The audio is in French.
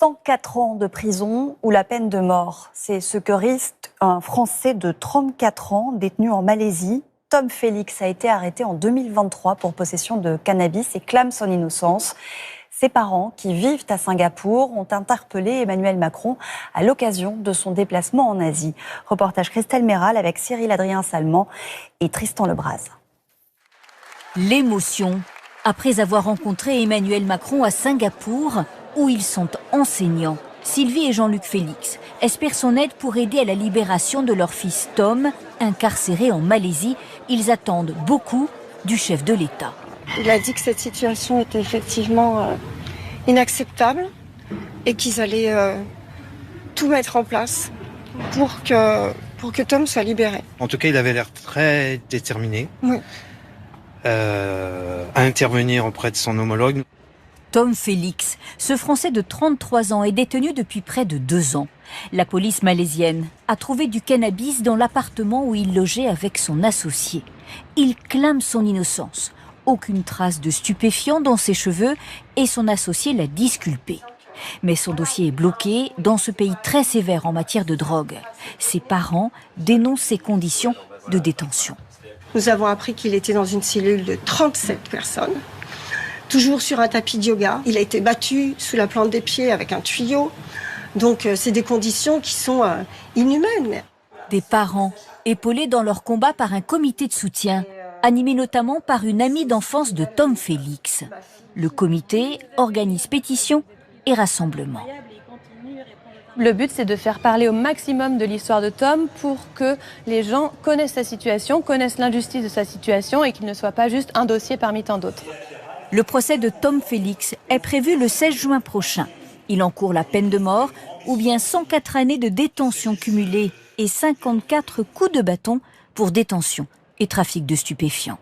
104 ans de prison ou la peine de mort. C'est ce que risque un Français de 34 ans détenu en Malaisie. Tom Félix a été arrêté en 2023 pour possession de cannabis et clame son innocence. Ses parents, qui vivent à Singapour, ont interpellé Emmanuel Macron à l'occasion de son déplacement en Asie. Reportage Christelle Méral avec Cyril Adrien Salmon et Tristan Lebras. L'émotion après avoir rencontré Emmanuel Macron à Singapour, où ils sont enseignants. Sylvie et Jean-Luc Félix espèrent son aide pour aider à la libération de leur fils Tom, incarcéré en Malaisie. Ils attendent beaucoup du chef de l'État. Il a dit que cette situation était effectivement inacceptable et qu'ils allaient tout mettre en place pour que Tom soit libéré. En tout cas, il avait l'air très déterminé Oui. À intervenir auprès de son homologue. Tom Félix, ce Français de 33 ans, est détenu depuis près de 2 ans. La police malaisienne a trouvé du cannabis dans l'appartement où il logeait avec son associé. Il clame son innocence. Aucune trace de stupéfiant dans ses cheveux et son associé l'a disculpé. Mais son dossier est bloqué dans ce pays très sévère en matière de drogue. Ses parents dénoncent ses conditions de détention. Nous avons appris qu'il était dans une cellule de 37 personnes, toujours sur un tapis de yoga. Il a été battu sous la plante des pieds avec un tuyau. Donc c'est des conditions qui sont inhumaines. Des parents épaulés dans leur combat par un comité de soutien, animé notamment par une amie d'enfance de Tom Félix. Le comité organise pétitions et rassemblements. Le but, c'est de faire parler au maximum de l'histoire de Tom pour que les gens connaissent sa situation, connaissent l'injustice de sa situation et qu'il ne soit pas juste un dossier parmi tant d'autres. Le procès de Tom Félix est prévu le 16 juin prochain. Il encourt la peine de mort ou bien 104 années de détention cumulée et 54 coups de bâton pour détention et trafic de stupéfiants.